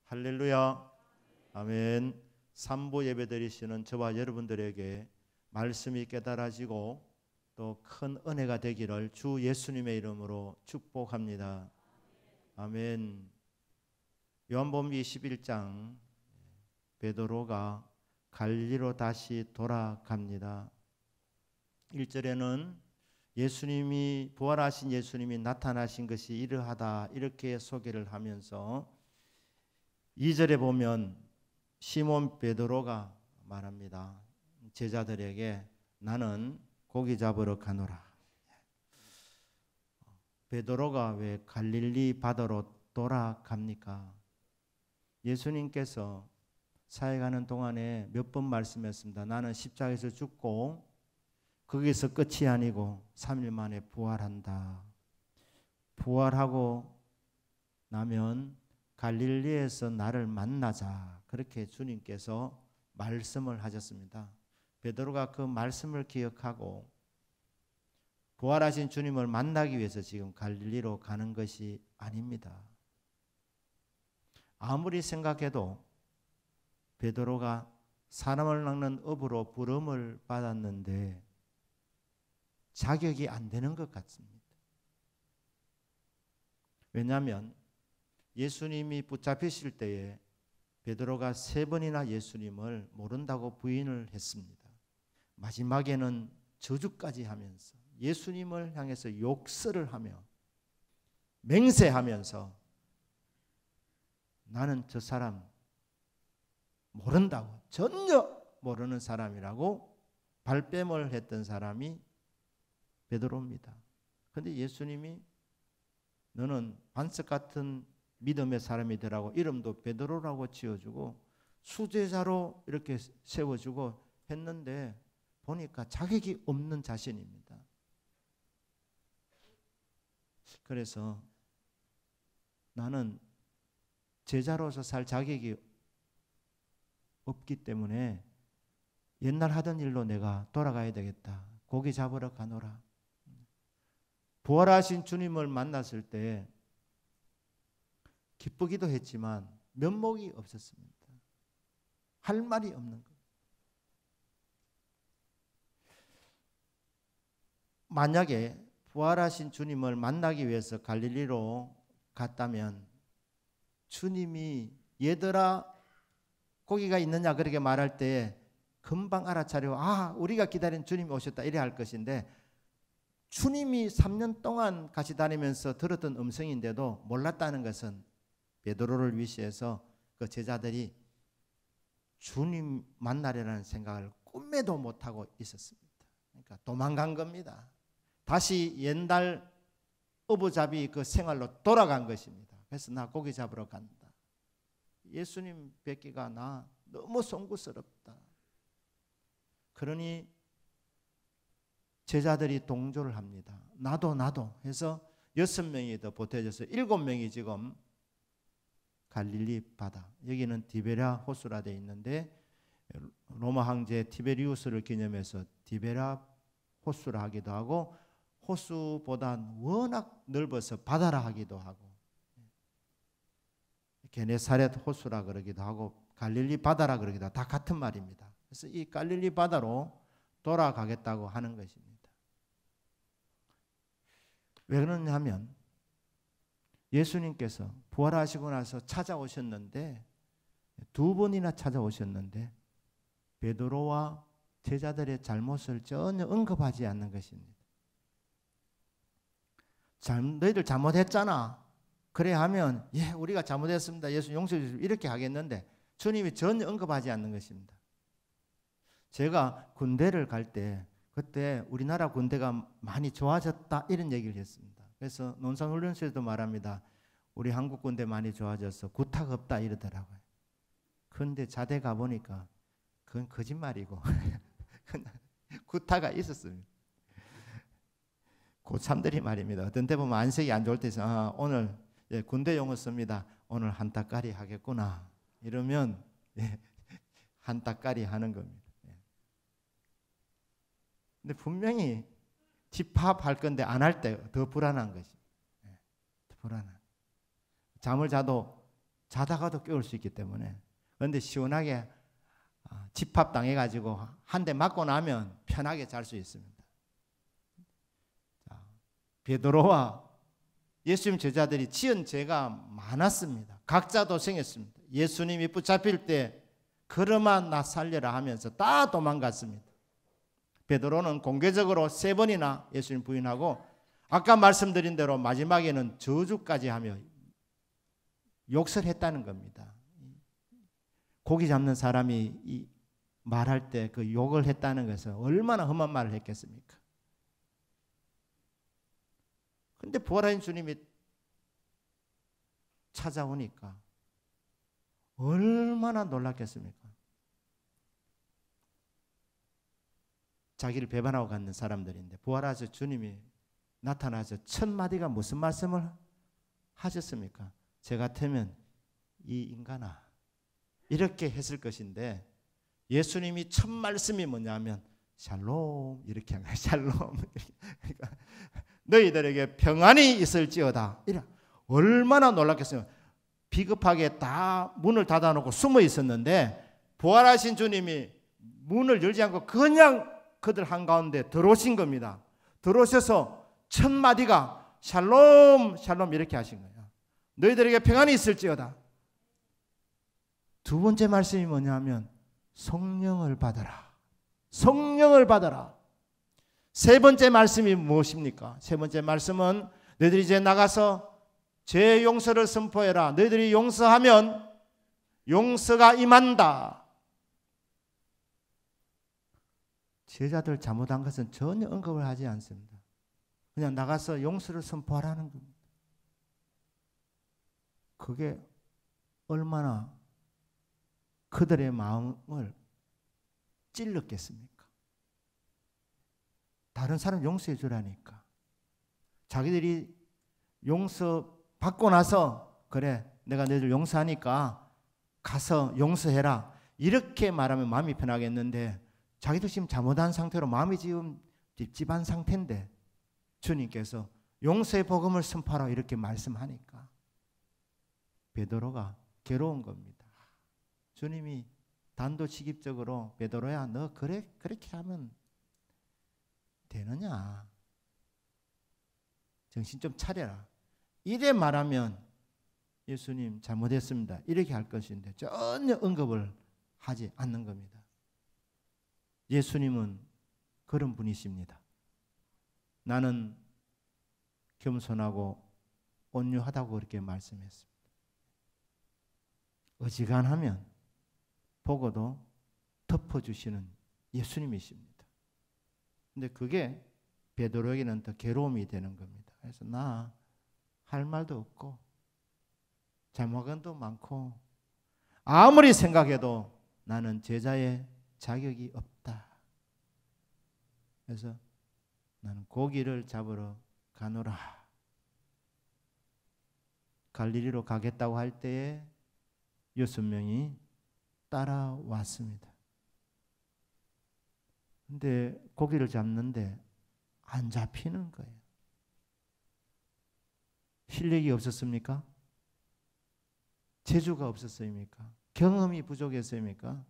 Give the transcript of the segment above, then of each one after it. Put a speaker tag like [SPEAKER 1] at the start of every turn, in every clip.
[SPEAKER 1] 할렐루야. 아멘. 3부 예배 드리시는 저와 여러분들에게 말씀이 깨달아지고 또 큰 은혜가 되기를 주 예수님의 이름으로 축복합니다. 아멘. 요한복음 21장 베드로가 갈릴리로 다시 돌아갑니다. 1절에는 예수님이 부활하신 예수님이 나타나신 것이 이러하다 이렇게 소개를 하면서 2절에 보면 시몬 베드로가 말합니다. 제자들에게 나는 고기 잡으러 가노라. 베드로가 왜 갈릴리 바다로 돌아갑니까? 예수님께서 사역하는 동안에 몇 번 말씀했습니다. 나는 십자가에서 죽고 거기서 끝이 아니고 3일 만에 부활한다. 부활하고 나면 갈릴리에서 나를 만나자. 그렇게 주님께서 말씀을 하셨습니다. 베드로가 그 말씀을 기억하고 부활하신 주님을 만나기 위해서 지금 갈릴리로 가는 것이 아닙니다. 아무리 생각해도 베드로가 사람을 낚는 업으로 부름을 받았는데 자격이 안 되는 것 같습니다. 왜냐하면 예수님이 붙잡히실 때에 베드로가 3번이나 예수님을 모른다고 부인을 했습니다. 마지막에는 저주까지 하면서 예수님을 향해서 욕설을 하며 맹세하면서 나는 저 사람 모른다고, 전혀 모르는 사람이라고 발뺌을 했던 사람이 베드로입니다. 그런데 예수님이 너는 반석 같은 믿음의 사람이 되라고 이름도 베드로라고 지어주고 수제자로 이렇게 세워주고 했는데 보니까 자격이 없는 자신입니다. 그래서 나는 제자로서 살 자격이 없기 때문에 옛날 하던 일로 내가 돌아가야 되겠다. 고기 잡으러 가노라. 부활하신 주님을 만났을 때 기쁘기도 했지만 면목이 없었습니다. 할 말이 없는 것. 만약에 부활하신 주님을 만나기 위해서 갈릴리로 갔다면 주님이 얘들아 고기가 있느냐 그렇게 말할 때 금방 알아차리고 우리가 기다린 주님이 오셨다 이래 할 것인데 주님이 3년 동안 같이 다니면서 들었던 음성인데도 몰랐다는 것은 베드로를 위시해서 그 제자들이 주님 만나려는 생각을 꿈에도 못하고 있었습니다. 그러니까 도망간 겁니다. 다시 옛날 어부잡이 그 생활로 돌아간 것입니다. 그래서 나 고기 잡으러 간다. 예수님 뵙기가 나 너무 송구스럽다. 그러니 제자들이 동조를 합니다. 나도 해서 6명이 더 보태져서 7명이 지금 갈릴리 바다, 여기는 티베랴 호수라 되어 있는데 로마 황제 티베리우스를 기념해서 티베랴 호수라 하기도 하고 호수보다 워낙 넓어서 바다라 하기도 하고 게네사렛 호수라 그러기도 하고 갈릴리 바다라 그러기도 하고 다 같은 말입니다. 그래서 이 갈릴리 바다로 돌아가겠다고 하는 것입니다. 왜 그러냐면 예수님께서 부활하시고 나서 찾아오셨는데 2번이나 찾아오셨는데 베드로와 제자들의 잘못을 전혀 언급하지 않는 것입니다. 너희들 잘못했잖아. 그래 하면 우리가 잘못했습니다. 예수 용서해 주시고 이렇게 하겠는데 주님이 전혀 언급하지 않는 것입니다. 제가 군대를 갈 때 그때 우리나라 군대가 많이 좋아졌다 이런 얘기를 했습니다. 그래서 논산훈련소에도 말합니다. 우리 한국 군대 많이 좋아져서 구타가 없다 이러더라고요. 그런데 자대 가보니까 그건 거짓말이고 구타가 있었습니다. 고참들이 말입니다. 어떤 때 보면 안색이 안 좋을 때 오늘 군대 용어 씁니다. 오늘 한따까리 하겠구나 이러면 한따까리 하는 겁니다. 근데 분명히 집합할 건데 안 할 때 더 불안한 것이. 더 불안한. 잠을 자도 자다가도 깨울 수 있기 때문에. 그런데 시원하게 집합당해가지고 한 대 맞고 나면 편하게 잘 수 있습니다. 자, 베드로와 예수님 제자들이 지은 죄가 많았습니다. 각자 도생했습니다. 예수님이 붙잡힐 때 그러마 나 살려라 하면서 다 도망갔습니다. 베드로는 공개적으로 3번이나 예수님 부인하고 아까 말씀드린 대로 마지막에는 저주까지 하며 욕설했다는 겁니다. 고기 잡는 사람이 말할 때 그 욕을 했다는 것은 얼마나 험한 말을 했겠습니까? 근데 부활하신 주님이 찾아오니까 얼마나 놀랐겠습니까? 자기를 배반하고 갔는 사람들인데 부활하신 주님이 나타나서 첫 마디가 무슨 말씀을 하셨습니까? 저 같으면 이 인간아 이렇게 했을 것인데 예수님이 첫 말씀이 뭐냐면 샬롬 이렇게 한 거예요. 샬롬. 그러니까 너희들에게 평안이 있을지어다. 이래. 얼마나 놀랐겠어요. 비겁하게 다 문을 닫아놓고 숨어 있었는데 부활하신 주님이 문을 열지 않고 그냥 그들 한가운데 들어오신 겁니다. 들어오셔서 첫 마디가 샬롬 샬롬 이렇게 하신 거예요. 너희들에게 평안이 있을지어다. 두 번째 말씀이 뭐냐면 성령을 받아라. 성령을 받아라. 세 번째 말씀이 무엇입니까? 세 번째 말씀은 너희들이 이제 나가서 죄 용서를 선포해라. 너희들이 용서하면 용서가 임한다. 제자들 잘못한 것은 전혀 언급을 하지 않습니다. 그냥 나가서 용서를 선포하라는 겁니다. 그게 얼마나 그들의 마음을 찔렀겠습니까? 다른 사람 용서해 주라니까. 자기들이 용서 받고 나서 그래 내가 너희들 용서하니까 가서 용서해라 이렇게 말하면 마음이 편하겠는데 자기도 지금 잘못한 상태로 마음이 지금 찝찝한 상태인데 주님께서 용서의 복음을 선포하라 이렇게 말씀하니까 베드로가 괴로운 겁니다. 주님이 단도직입적으로 베드로야 너 그렇게 하면 되느냐? 정신 좀 차려라. 이래 말하면 예수님 잘못했습니다. 이렇게 할 것인데 전혀 언급을 하지 않는 겁니다. 예수님은 그런 분이십니다. 나는 겸손하고 온유하다고 그렇게 말씀했습니다. 어지간하면 보고도 덮어주시는 예수님이십니다. 근데 그게 베드로에게는 더 괴로움이 되는 겁니다. 그래서 나 할 말도 없고 잘못한 것도 많고 아무리 생각해도 나는 제자의 자격이 없다. 그래서 나는 고기를 잡으러 가노라. 갈릴리로 가겠다고 할 때에 6명이 따라왔습니다. 근데 고기를 잡는데 안 잡히는 거예요. 실력이 없었습니까? 재주가 없었습니까? 경험이 부족했습니까?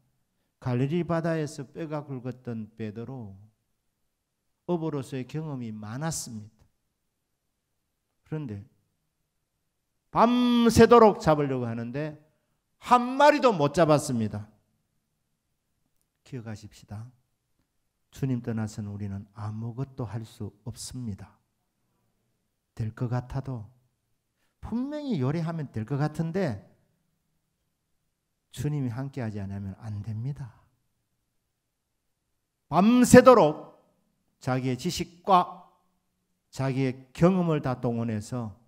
[SPEAKER 1] 갈릴리 바다에서 뼈가 굵었던 베드로 어부로서의 경험이 많았습니다. 그런데 밤새도록 잡으려고 하는데 한 마리도 못 잡았습니다. 기억하십시다. 주님 떠나서는 우리는 아무것도 할 수 없습니다. 될 것 같아도 분명히 요리하면 될 것 같은데 주님이 함께하지 않으면 안 됩니다. 밤새도록 자기의 지식과 자기의 경험을 다 동원해서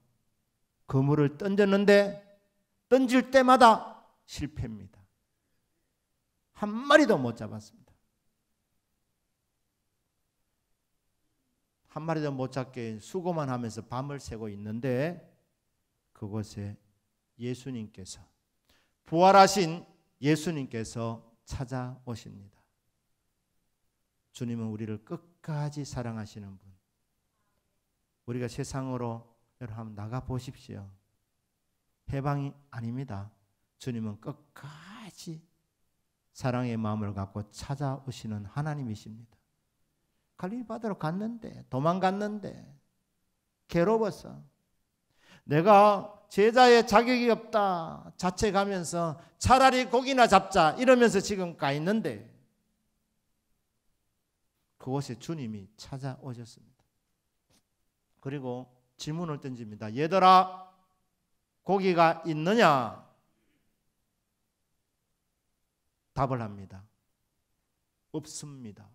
[SPEAKER 1] 그물을 던졌는데 던질 때마다 실패입니다. 한 마리도 못 잡았습니다. 한 마리도 못 잡게 수고만 하면서 밤을 새고 있는데 그곳에 예수님께서 부활하신 예수님께서 찾아오십니다. 주님은 우리를 끝까지 사랑하시는 분. 우리가 세상으로 여러분 한번 나가 보십시오. 해방이 아닙니다. 주님은 끝까지 사랑의 마음을 갖고 찾아오시는 하나님이십니다. 갈릴리 바다로 갔는데, 도망갔는데 괴로워서 내가 제자의 자격이 없다 자책하면서 차라리 고기나 잡자 이러면서 지금 가 있는데 그곳에 주님이 찾아오셨습니다. 그리고 질문을 던집니다. 얘들아, 고기가 있느냐? 답을 합니다. 없습니다.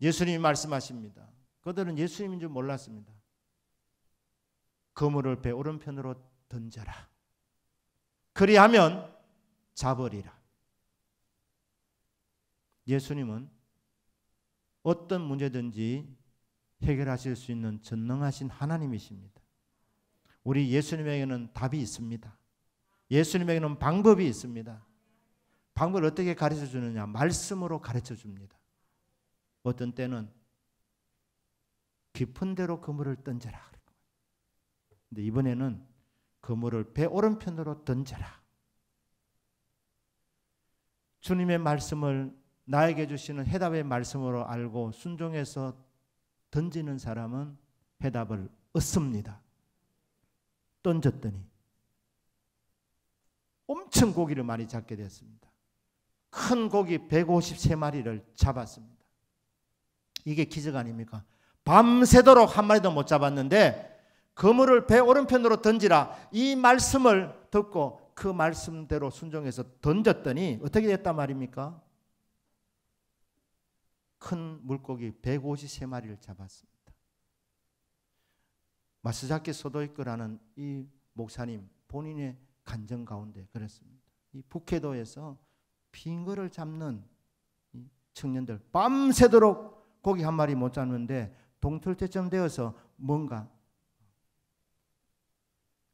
[SPEAKER 1] 예수님이 말씀하십니다. 그들은 예수님인 줄 몰랐습니다. 그물을 배 오른편으로 던져라. 그리하면 잡으리라. 예수님은 어떤 문제든지 해결하실 수 있는 전능하신 하나님이십니다. 우리 예수님에게는 답이 있습니다. 예수님에게는 방법이 있습니다. 방법을 어떻게 가르쳐 주느냐? 말씀으로 가르쳐 줍니다. 어떤 때는 깊은 데로 그물을 던져라. 근데 이번에는 그물을 배 오른편으로 던져라. 주님의 말씀을 나에게 주시는 해답의 말씀으로 알고 순종해서 던지는 사람은 해답을 얻습니다. 던졌더니 엄청 고기를 많이 잡게 됐습니다. 큰 고기 153마리를 잡았습니다. 이게 기적 아닙니까? 밤새도록 한 마리도 못 잡았는데 그물을 배 오른편으로 던지라 이 말씀을 듣고 그 말씀대로 순종해서 던졌더니 어떻게 됐단 말입니까? 큰 물고기 153마리를 잡았습니다. 마스자키 소도이크라는 이 목사님 본인의 간증 가운데 그랬습니다. 이 북해도에서 빙어를 잡는 이 청년들 밤새도록 고기 한 마리 못 잡는데 동틀 때쯤 되어서 뭔가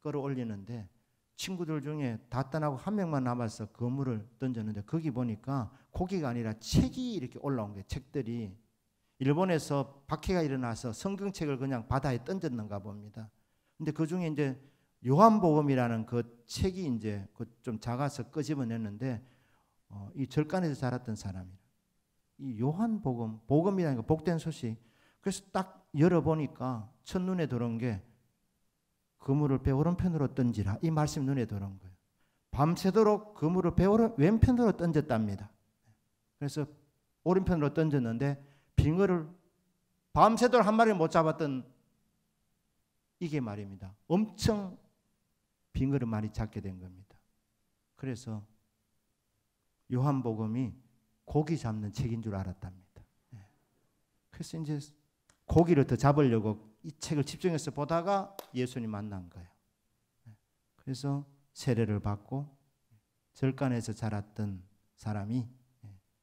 [SPEAKER 1] 끌어올리는데 친구들 중에 다 떠나고 한 명만 남아서 그물을 던졌는데 거기 보니까 고기가 아니라 책이 이렇게 올라온 거예요. 책들이 일본에서 박해가 일어나서 성경책을 그냥 바다에 던졌는가 봅니다. 근데 그 중에 이제 요한복음이라는 그 책이 이제 좀 작아서 끄집어냈는데 이 절간에서 자랐던 사람이라. 이 요한복음, 복음이라는 거 복된 소식. 그래서 딱 열어보니까 첫눈에 들어온 게 그물을 배 오른편으로 던지라 이 말씀이 눈에 들어온 거예요. 밤새도록 그물을 배 왼편으로 던졌답니다. 그래서 오른편으로 던졌는데 빙어를 밤새도록 한 마리 못 잡았던 이게 말입니다. 엄청 빙어를 많이 잡게 된 겁니다. 그래서 요한복음이 고기 잡는 책인 줄 알았답니다. 그래서 이제 고기를 더 잡으려고 이 책을 집중해서 보다가 예수님 만난 거예요. 그래서 세례를 받고 절간에서 자랐던 사람이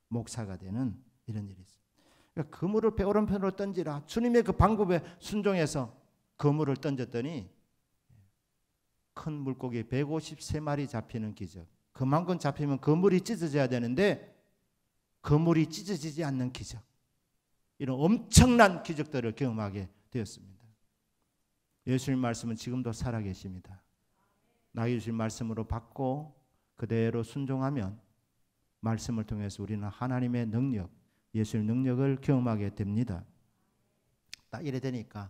[SPEAKER 1] 목사가 되는 이런 일이 있어요. 그러니까 그물을 배 오른편으로 던지라. 주님의 그 방법에 순종해서 그물을 던졌더니 큰 물고기 153마리 잡히는 기적. 그만큼 잡히면 그물이 찢어져야 되는데 그물이 찢어지지 않는 기적. 이런 엄청난 기적들을 경험하게 되었습니다. 예수님 말씀은 지금도 살아계십니다. 나에게 주신 말씀으로 받고 그대로 순종하면 말씀을 통해서 우리는 하나님의 능력, 예수의 능력을 경험하게 됩니다. 딱 이래 되니까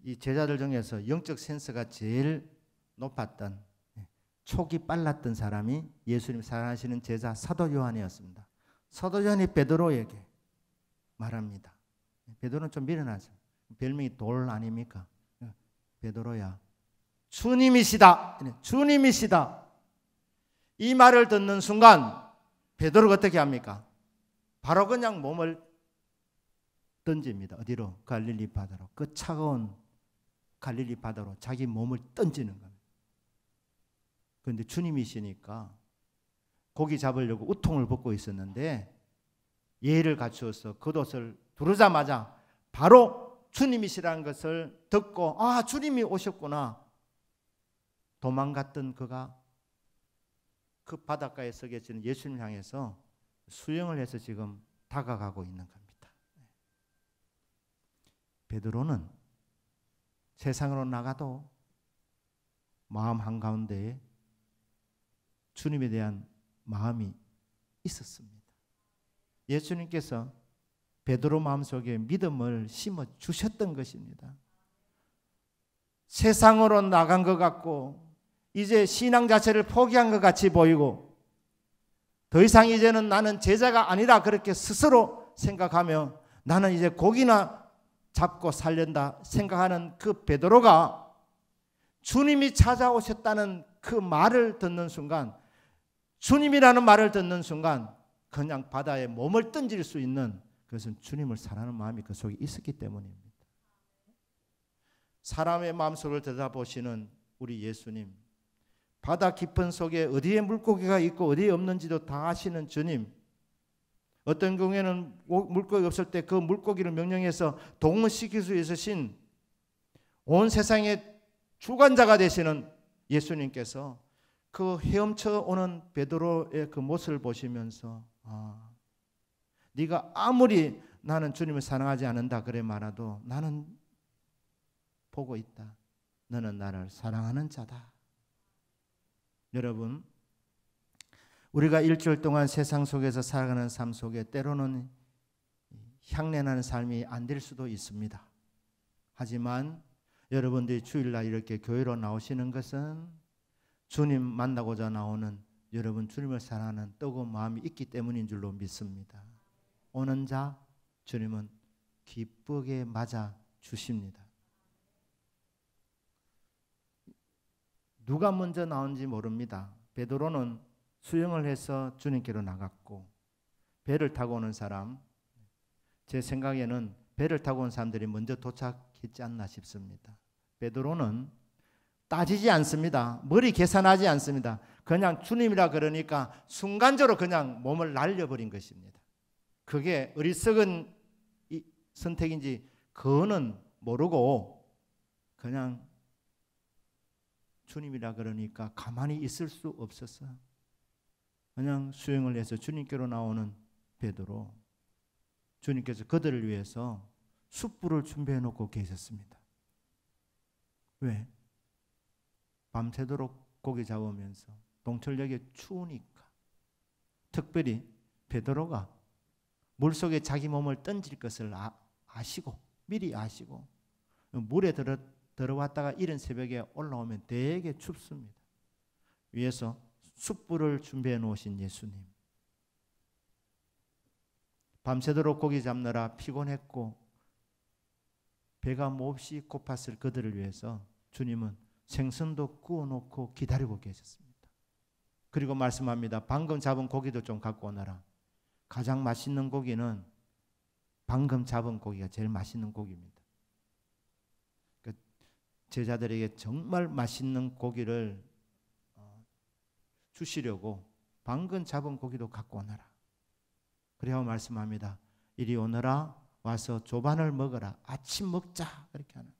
[SPEAKER 1] 이 제자들 중에서 영적 센서가 제일 높았던 촉이 빨랐던 사람이 예수님 사랑하시는 제자 사도 요한이었습니다. 사도 요한이 베드로에게 말합니다. 베드로는 좀 미련하죠. 별명이 돌 아닙니까? 베드로야, 주님이시다. 주님이시다. 이 말을 듣는 순간 베드로가 어떻게 합니까? 바로 그냥 몸을 던집니다. 어디로? 갈릴리 바다로. 그 차가운 갈릴리 바다로 자기 몸을 던지는 겁니다. 그런데 주님이시니까 고기 잡으려고 우통을 벗고 있었는데 예의를 갖추어서 겉옷을 두르자마자 바로 주님이시라는 것을 듣고 아, 주님이 오셨구나. 도망갔던 그가 그 바닷가에 서 계시는 예수님 향해서 수영을 해서 지금 다가가고 있는 겁니다. 베드로는 세상으로 나가도 마음 한가운데에 주님에 대한 마음이 있었습니다. 예수님께서 베드로 마음속에 믿음을 심어 주셨던 것입니다. 세상으로 나간 것 같고 이제 신앙 자체를 포기한 것 같이 보이고 더 이상 이제는 나는 제자가 아니라 그렇게 스스로 생각하며 나는 이제 고기나 잡고 살련다 생각하는 그 베드로가 주님이 찾아오셨다는 그 말을 듣는 순간, 주님이라는 말을 듣는 순간 그냥 바다에 몸을 던질 수 있는, 그것은 주님을 사랑하는 마음이 그 속에 있었기 때문입니다. 사람의 마음속을 들여다보시는 우리 예수님, 바다 깊은 속에 어디에 물고기가 있고 어디에 없는지도 다 아시는 주님, 어떤 경우에는 물고기 없을 때 그 물고기를 명령해서 동원시킬 수 있으신 온 세상의 주관자가 되시는 예수님께서 그 헤엄쳐 오는 베드로의 그 모습을 보시면서 네가 아무리 나는 주님을 사랑하지 않는다 그래 말아도 나는 보고 있다. 너는 나를 사랑하는 자다. 여러분, 우리가 일주일 동안 세상 속에서 살아가는 삶 속에 때로는 향내나는 삶이 안 될 수도 있습니다. 하지만 여러분들이 주일날 이렇게 교회로 나오시는 것은 주님 만나고자 나오는 여러분 주님을 사랑하는 뜨거운 마음이 있기 때문인 줄로 믿습니다. 오는 자 주님은 기쁘게 맞아 주십니다. 누가 먼저 나온지 모릅니다. 베드로는 수영을 해서 주님께로 나갔고 배를 타고 오는 사람, 제 생각에는 배를 타고 온 사람들이 먼저 도착했지 않나 싶습니다. 베드로는 따지지 않습니다. 머리 계산하지 않습니다. 그냥 주님이라 그러니까 순간적으로 그냥 몸을 날려버린 것입니다. 그게 어리석은 선택인지 그거는 모르고 그냥 주님이라 그러니까 가만히 있을 수 없었어요. 그냥 수영을 해서 주님께로 나오는 베드로, 주님께서 그들을 위해서 숯불을 준비해 놓고 계셨습니다. 왜? 밤새도록 고기 잡으면서 동철역에 추우니까. 특별히 베드로가 물속에 자기 몸을 던질 것을 아시고 미리 아시고 물에 들어왔다가 이른 새벽에 올라오면 되게 춥습니다. 위에서 숯불을 준비해 놓으신 예수님, 밤새도록 고기 잡느라 피곤했고 배가 몹시 고팠을 그들을 위해서 주님은 생선도 구워놓고 기다리고 계셨습니다. 그리고 말씀합니다. 방금 잡은 고기도 좀 갖고 오너라. 가장 맛있는 고기는 방금 잡은 고기가 제일 맛있는 고기입니다. 제자들에게 정말 맛있는 고기를 주시려고 방금 잡은 고기도 갖고 오너라. 그래야 말씀합니다. 이리 오너라, 와서 조반을 먹어라. 아침 먹자. 이렇게 하는.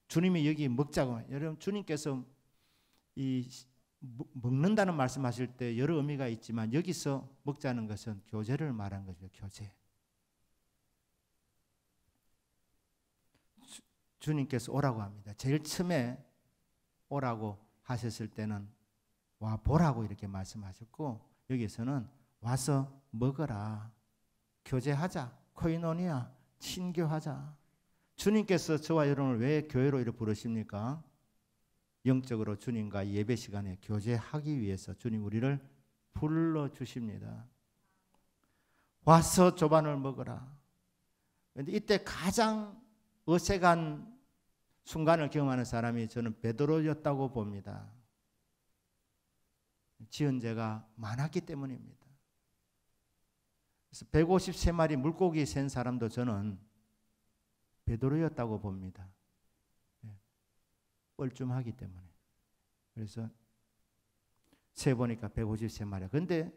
[SPEAKER 1] 주님이 여기 먹자고. 여러분, 주님께서 이 먹는다는 말씀하실 때 여러 의미가 있지만 여기서 먹자는 것은 교제를 말한 거죠. 교제. 주님께서 오라고 합니다. 제일 처음에 오라고 하셨을 때는 와 보라고 이렇게 말씀하셨고, 여기서는 와서 먹어라. 교제하자. 코이노니아. 친교하자. 주님께서 저와 여러분을 왜 교회로 이렇게 부르십니까? 영적으로 주님과 예배 시간에 교제하기 위해서 주님 우리를 불러주십니다. 와서 조반을 먹어라. 그런데 이때 가장 어색한 순간을 경험하는 사람이 저는 베드로였다고 봅니다. 지은 죄가 많았기 때문입니다. 그래서 153마리 물고기 센 사람도 저는 베드로였다고 봅니다. 뻘쭘하기 때문에. 그래서 세보니까 153마리. 그런데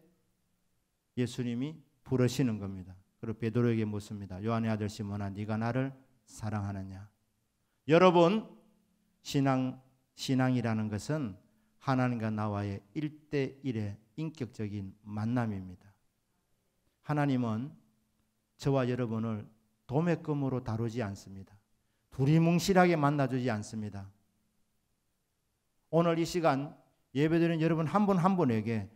[SPEAKER 1] 예수님이 부르시는 겁니다. 그리고 베드로에게 묻습니다. 요한의 아들 시몬아, 네가 나를 사랑하느냐? 여러분, 신앙이라는 것은 하나님과 나와의 1대1의 인격적인 만남입니다. 하나님은 저와 여러분을 도매금으로 다루지 않습니다. 두리뭉실하게 만나주지 않습니다. 오늘 이 시간 예배드리는 여러분 한 분 한 분에게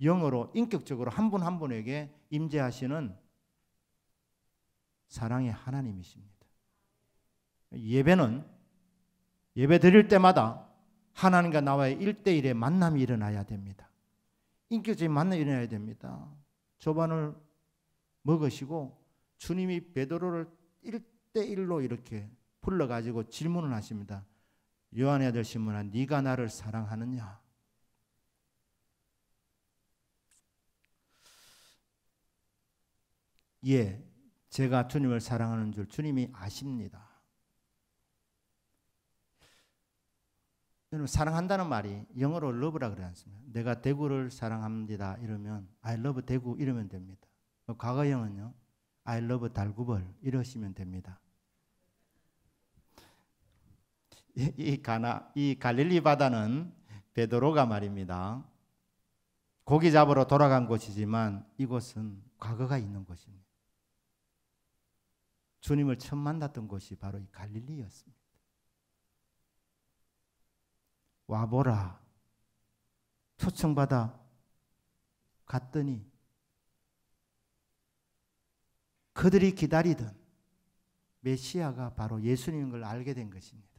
[SPEAKER 1] 영으로 인격적으로 한 분 한 분에게 임재하시는 사랑의 하나님이십니다. 예배는 예배 드릴 때마다 하나님과 나와의 1대1의 만남이 일어나야 됩니다. 인격적인 만남이 일어나야 됩니다. 조반을 먹으시고 주님이 베드로를 1대1로 이렇게 불러가지고 질문을 하십니다. 요한의 아들 시몬아, 네가 나를 사랑하느냐? 예, 제가 주님을 사랑하는 줄 주님이 아십니다. 여러분, 사랑한다는 말이 영어로 love라 그러지 않습니까? 내가 대구를 사랑합니다 이러면 I love 대구 이러면 됩니다. 과거형은요, I love 달구벌 이러시면 됩니다. 이 갈릴리 바다는 베드로가 말입니다. 고기 잡으러 돌아간 곳이지만 이곳은 과거가 있는 곳입니다. 주님을 처음 만났던 곳이 바로 이 갈릴리였습니다. 와보라 초청받아 갔더니 그들이 기다리던 메시아가 바로 예수님인 걸 알게 된 것입니다.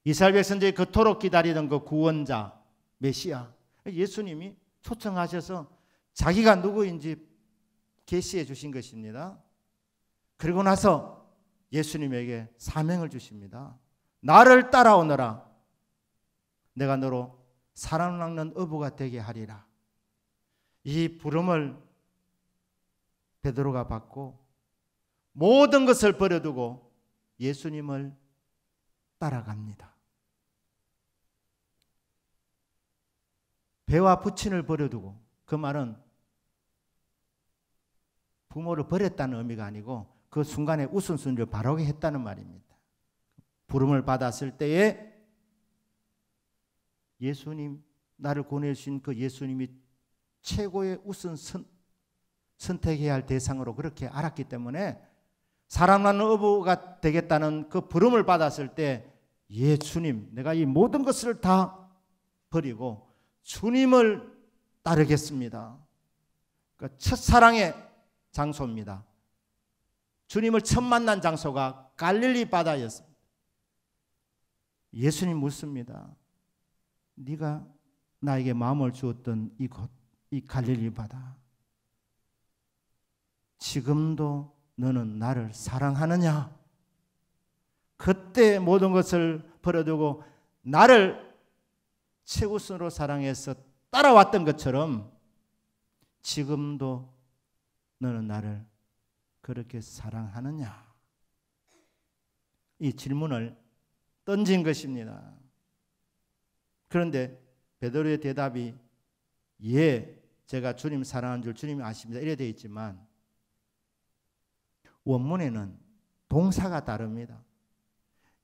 [SPEAKER 1] 이스라엘 백성들이 그토록 기다리던 그 구원자 메시아, 예수님이 초청하셔서 자기가 누구인지 계시해 주신 것입니다. 그리고 나서 예수님에게 사명을 주십니다. 나를 따라오너라. 내가 너로 사랑받는 어부가 되게 하리라. 이 부름을 베드로가 받고 모든 것을 버려두고 예수님을 따라갑니다. 배와 부친을 버려두고, 그 말은 부모를 버렸다는 의미가 아니고 그 순간에 우선순위를 바르게 했다는 말입니다. 부름을 받았을 때에 예수님, 나를 보내주신 그 예수님이 최고의 우선 선택해야 할 대상으로 그렇게 알았기 때문에 사랑하는 어부가 되겠다는 그 부름을 받았을 때, 예 주님, 내가 이 모든 것을 다 버리고 주님을 따르겠습니다. 그 첫사랑의 장소입니다. 주님을 처음 만난 장소가 갈릴리 바다였습니다. 예수님 묻습니다. 네가 나에게 마음을 주었던 이곳, 이 갈릴리 바다, 지금도 너는 나를 사랑하느냐? 그때 모든 것을 버려두고 나를 최우선으로 사랑해서 따라왔던 것처럼 지금도 너는 나를 그렇게 사랑하느냐? 이 질문을 던진 것입니다. 그런데 베드로의 대답이 예, 제가 주님 사랑하는 줄 주님이 아십니다 이래 되어 있지만 원문에는 동사가 다릅니다.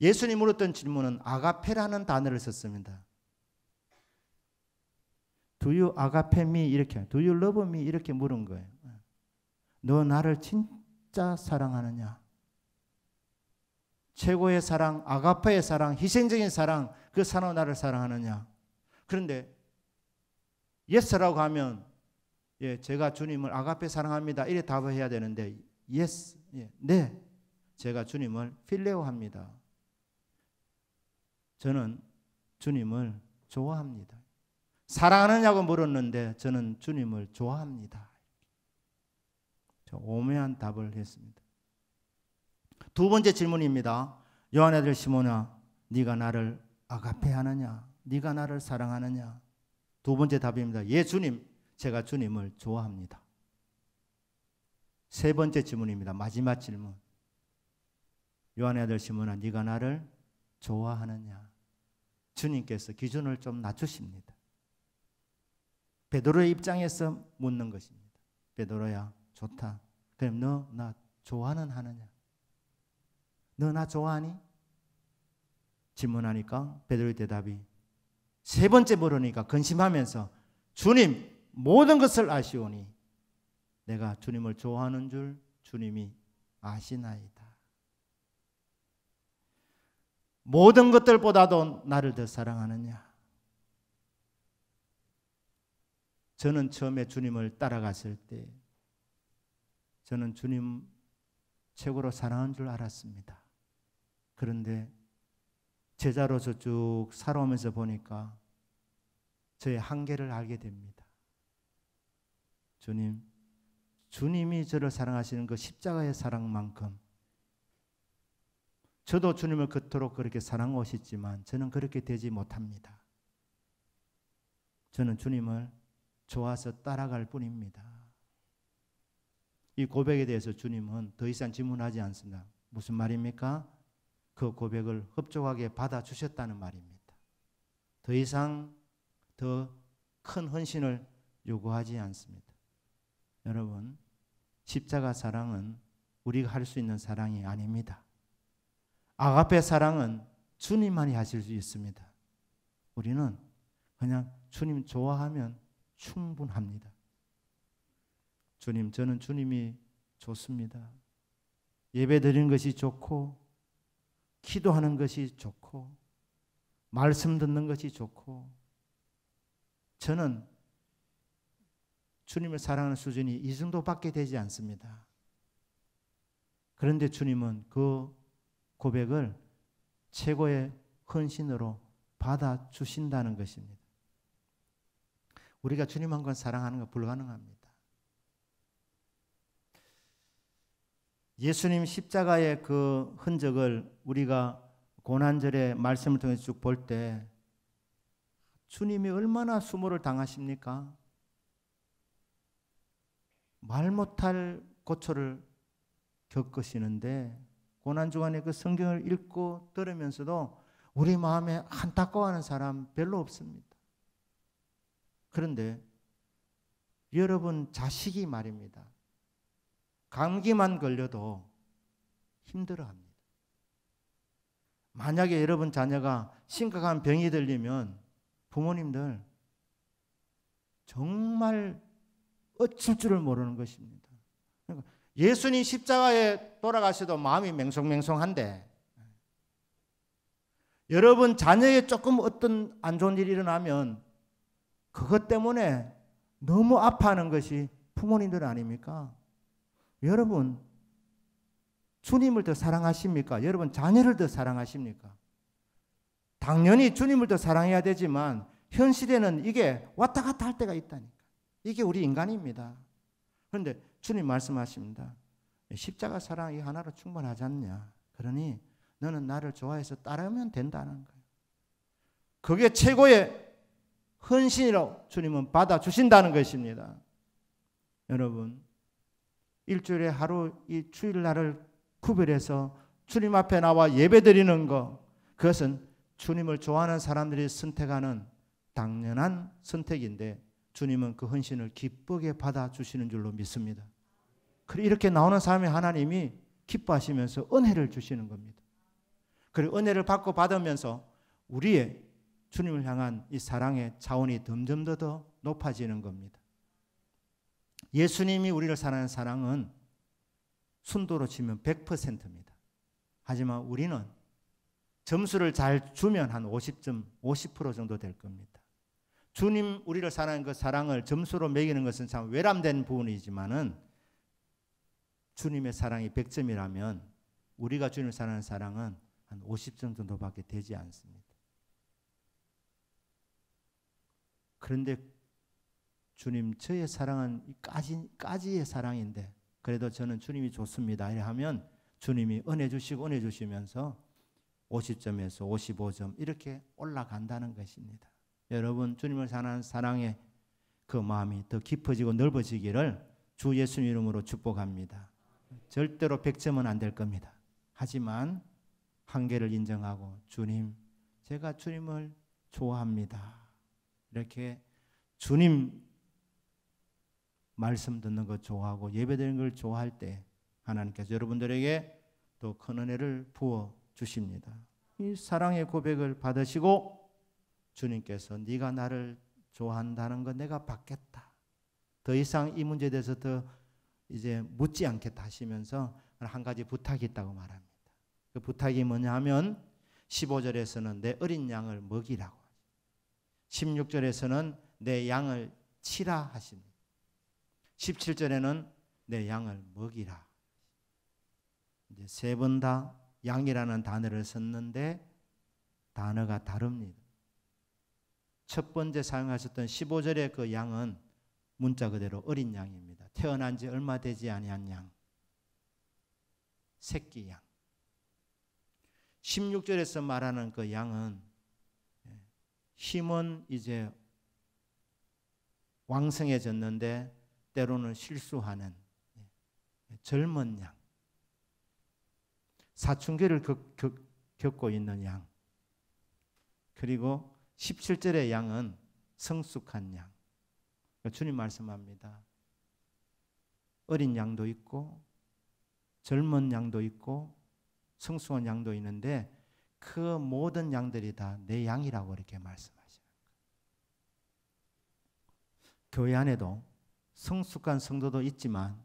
[SPEAKER 1] 예수님 물었던 질문은 아가페라는 단어를 썼습니다. Do you agape me? 이렇게, Do you love me? 이렇게 물은 거예요. 너 나를 진짜 사랑하느냐? 최고의 사랑, 아가페의 사랑, 희생적인 사랑, 그 사랑으로 나를 사랑하느냐? 그런데 예스라고 하면 예, 제가 주님을 아가페 사랑합니다 이래 답을 해야 되는데 예스, 예, 네, 제가 주님을 필레오합니다. 저는 주님을 좋아합니다. 사랑하느냐고 물었는데 저는 주님을 좋아합니다. 오묘한 답을 했습니다. 두 번째 질문입니다. 요한의 아들 시몬아, 네가 나를 아가페하느냐? 네가 나를 사랑하느냐? 두 번째 답입니다. 예 주님, 제가 주님을 좋아합니다. 세 번째 질문입니다. 마지막 질문. 요한의 아들 시몬아, 네가 나를 좋아하느냐? 주님께서 기준을 좀 낮추십니다. 베드로의 입장에서 묻는 것입니다. 베드로야, 좋다. 그럼 너 나 좋아는 하느냐? 너 나 좋아하니? 질문하니까 베드로의 대답이 세 번째 물으니까 근심하면서 주님, 모든 것을 아시오니 내가 주님을 좋아하는 줄 주님이 아시나이다. 모든 것들보다도 나를 더 사랑하느냐? 저는 처음에 주님을 따라갔을 때 저는 주님 최고로 사랑한 줄 알았습니다. 그런데 제자로서 쭉 살아오면서 보니까 저의 한계를 알게 됩니다. 주님이 저를 사랑하시는 그 십자가의 사랑만큼 저도 주님을 그토록 그렇게 사랑하고 싶지만 저는 그렇게 되지 못합니다. 저는 주님을 좋아서 따라갈 뿐입니다. 이 고백에 대해서 주님은 더 이상 질문하지 않습니다. 무슨 말입니까? 그 고백을 흡족하게 받아주셨다는 말입니다. 더 이상 더 큰 헌신을 요구하지 않습니다. 여러분, 십자가 사랑은 우리가 할 수 있는 사랑이 아닙니다. 아가페 사랑은 주님만이 하실 수 있습니다. 우리는 그냥 주님 좋아하면 충분합니다. 주님, 저는 주님이 좋습니다. 예배 드리는 것이 좋고, 기도하는 것이 좋고, 말씀 듣는 것이 좋고, 저는 주님을 사랑하는 수준이 이 정도밖에 되지 않습니다. 그런데 주님은 그 고백을 최고의 헌신으로 받아주신다는 것입니다. 우리가 주님 한 번 사랑하는 건 불가능합니다. 예수님 십자가의 그 흔적을 우리가 고난절의 말씀을 통해 쭉 볼 때 주님이 얼마나 수모를 당하십니까? 말 못할 고초를 겪으시는데 고난주간에 그 성경을 읽고 들으면서도 우리 마음에 안타까워하는 사람 별로 없습니다. 그런데 여러분 자식이 말입니다. 감기만 걸려도 힘들어합니다. 만약에 여러분 자녀가 심각한 병이 들리면 부모님들 정말 어쩔 줄을 모르는 것입니다. 그러니까 예수님 십자가에 돌아가셔도 마음이 맹송맹송한데 여러분 자녀에 조금 어떤 안 좋은 일이 일어나면 그것 때문에 너무 아파하는 것이 부모님들 아닙니까? 여러분 주님을 더 사랑하십니까? 여러분 자녀를 더 사랑하십니까? 당연히 주님을 더 사랑해야 되지만 현실에는 이게 왔다 갔다 할 때가 있다니까. 이게 우리 인간입니다. 그런데 주님 말씀하십니다. 십자가 사랑이 하나로 충분하지 않냐. 그러니 너는 나를 좋아해서 따르면 된다는 거예요. 그게 최고의 헌신이라고 주님은 받아주신다는 것입니다. 여러분 일주일에 하루 이 주일날을 구별해서 주님 앞에 나와 예배드리는 것, 그것은 주님을 좋아하는 사람들이 선택하는 당연한 선택인데 주님은 그 헌신을 기쁘게 받아주시는 줄로 믿습니다. 그리고 이렇게 나오는 사람이 하나님이 기뻐하시면서 은혜를 주시는 겁니다. 그리고 은혜를 받고 받으면서 우리의 주님을 향한 이 사랑의 차원이 점점 더 높아지는 겁니다. 예수님이 우리를 사랑하는 사랑은 순도로 치면 100%입니다. 하지만 우리는 점수를 잘 주면 한 50점, 50% 정도 될 겁니다. 주님 우리를 사랑하는 그 사랑을 점수로 매기는 것은 참 외람된 부분이지만은 주님의 사랑이 100점이라면 우리가 주님을 사랑하는 사랑은 한 50점 정도밖에 되지 않습니다. 그런데 주님 저의 사랑은 까지의 사랑인데 그래도 저는 주님이 좋습니다. 이래 하면 주님이 은혜 주시고 은혜 주시면서 50점에서 55점 이렇게 올라간다는 것입니다. 여러분 주님을 사랑하는 사랑의 그 마음이 더 깊어지고 넓어지기를 주 예수님 이름으로 축복합니다. 절대로 100점은 안 될 겁니다. 하지만 한계를 인정하고 주님 제가 주님을 좋아합니다. 이렇게 주님 말씀 듣는 것 좋아하고 예배드리는 걸 좋아할 때 하나님께서 여러분들에게 또 큰 은혜를 부어 주십니다. 이 사랑의 고백을 받으시고 주님께서 네가 나를 좋아한다는 거 내가 받겠다. 더 이상 이 문제에 대해서 더 이제 묻지 않겠다 하시면서 한 가지 부탁이 있다고 말합니다. 그 부탁이 뭐냐 하면 15절에서는 내 어린 양을 먹이라고, 16절에서는 내 양을 치라 하십니다. 17절에는 내 양을 먹이라. 이제 세 번 다 양이라는 단어를 썼는데 단어가 다릅니다. 첫 번째 사용하셨던 15절의 그 양은 문자 그대로 어린 양입니다. 태어난 지 얼마 되지 아니한 양, 새끼 양. 16절에서 말하는 그 양은 힘은 이제 왕성해졌는데 때로는 실수하는 젊은 양, 사춘기를 겪고 있는 양, 그리고 17절의 양은 성숙한 양. 주님 말씀합니다. 어린 양도 있고 젊은 양도 있고 성숙한 양도 있는데 그 모든 양들이 다 내 양이라고 이렇게 말씀하시는 거예요. 교회 안에도 성숙한 성도도 있지만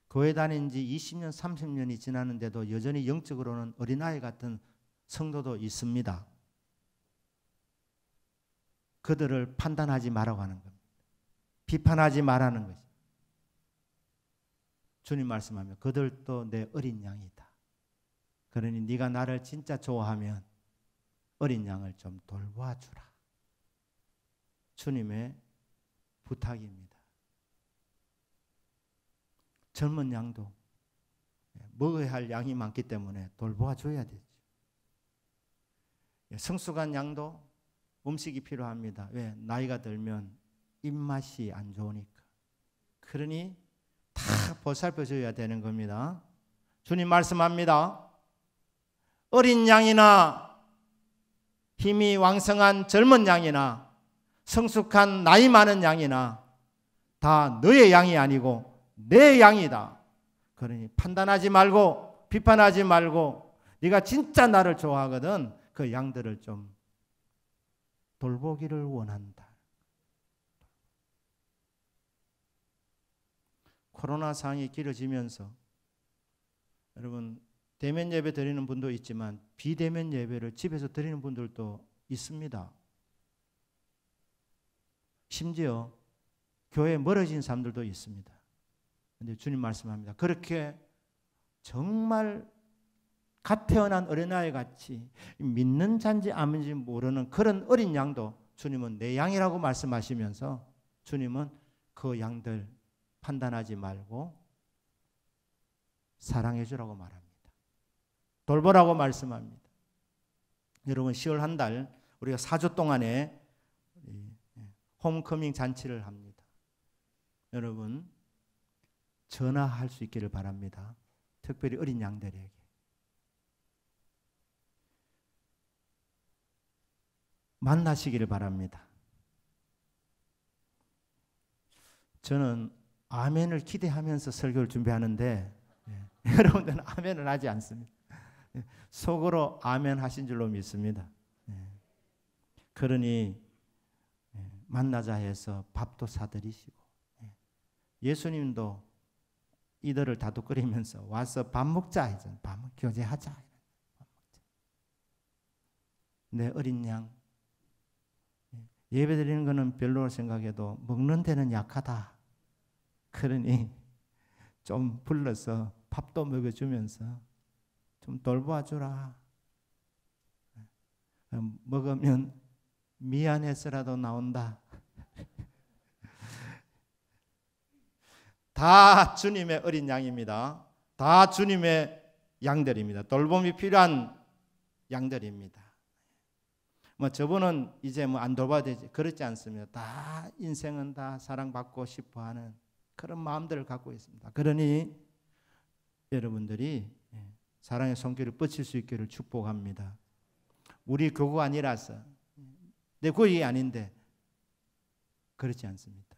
[SPEAKER 1] 교회 다닌 지 20년, 30년이 지났는데도 여전히 영적으로는 어린아이 같은 성도도 있습니다. 그들을 판단하지 말라고 하는 겁니다. 비판하지 말라는 거죠. 주님 말씀하면 그들도 내 어린 양이다. 그러니 네가 나를 진짜 좋아하면 어린 양을 좀 돌봐주라. 주님의 부탁입니다. 젊은 양도 먹어야 할 양이 많기 때문에 돌봐줘야 되죠. 성숙한 양도 음식이 필요합니다. 왜? 나이가 들면 입맛이 안 좋으니까. 그러니 다 보살펴줘야 되는 겁니다. 주님 말씀합니다. 어린 양이나 힘이 왕성한 젊은 양이나 성숙한 나이 많은 양이나 다 너의 양이 아니고 내 양이다. 그러니 판단하지 말고 비판하지 말고 네가 진짜 나를 좋아하거든 그 양들을 좀 돌보기를 원한다. 코로나 상황이 길어지면서 여러분 대면 예배 드리는 분도 있지만 비대면 예배를 집에서 드리는 분들도 있습니다. 심지어 교회에 멀어진 사람들도 있습니다. 그런데 주님 말씀합니다. 그렇게 정말 갓 태어난 어린아이 같이 믿는 자인지 아닌지 모르는 그런 어린 양도 주님은 내 양이라고 말씀하시면서 주님은 그 양들 판단하지 말고 사랑해 주라고 말합니다. 돌보라고 말씀합니다. 여러분 10월 한 달 우리가 4주 동안에 홈커밍 잔치를 합니다. 여러분 전화할 수 있기를 바랍니다. 특별히 어린 양들에게. 만나시기를 바랍니다. 저는 아멘을 기대하면서 설교를 준비하는데 여러분들은 아멘을 하지 않습니다. 속으로 아멘 하신 줄로 믿습니다. 그러니 만나자 해서 밥도 사드리시고 예수님도 이들을 다독거리면서 와서 밥 먹자 해서 밥 교제하자. 내 어린 양 예배 드리는 것은 별로 생각해도 먹는 데는 약하다. 그러니 좀 불러서 밥도 먹여주면서 좀 돌봐주라. 먹으면 미안해서라도 나온다. 다 주님의 어린 양입니다. 다 주님의 양들입니다. 돌봄이 필요한 양들입니다. 저분은 이제 안 돌봐야 되지. 그렇지 않습니다. 다 인생은 다 사랑받고 싶어 하는 그런 마음들을 갖고 있습니다. 그러니 여러분들이 사랑의 손길을 뻗칠 수 있기를 축복합니다. 우리 교구가 아니라서 내 구역이 아닌데 그렇지 않습니다.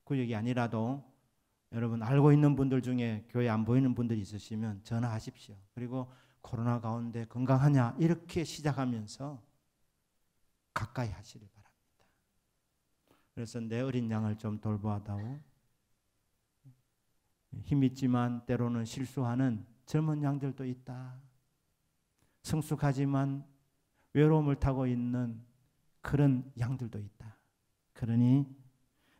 [SPEAKER 1] 구역이 아니라도 여러분 알고 있는 분들 중에 교회 안 보이는 분들이 있으시면 전화하십시오. 그리고 코로나 가운데 건강하냐 이렇게 시작하면서 가까이 하시기 바랍니다. 그래서 내 어린 양을 좀 돌보아다오. 힘있지만 때로는 실수하는 젊은 양들도 있다. 성숙하지만 외로움을 타고 있는 그런 양들도 있다. 그러니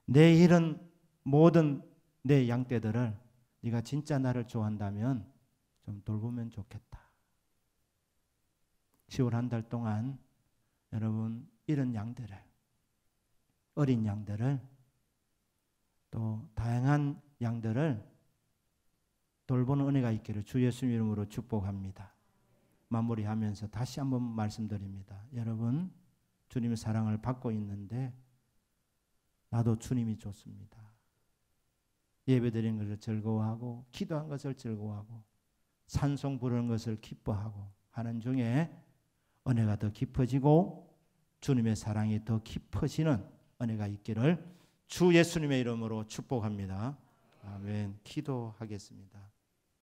[SPEAKER 1] 내 잃은 모든 내 양떼들을 네가 진짜 나를 좋아한다면 좀 돌보면 좋겠다. 10월 한 달 동안 여러분 잃은 양들을, 어린 양들을, 또 다양한 양들을 돌보는 은혜가 있기를 주 예수 이름으로 축복합니다. 마무리하면서 다시 한번 말씀드립니다. 여러분, 주님의 사랑을 받고 있는데 나도 주님이 좋습니다. 예배드리는 것을 즐거워하고 기도한 것을 즐거워하고 찬송 부르는 것을 기뻐하고 하는 중에 은혜가 더 깊어지고 주님의 사랑이 더 깊어지는 은혜가 있기를 주 예수님의 이름으로 축복합니다. 아멘. 기도하겠습니다.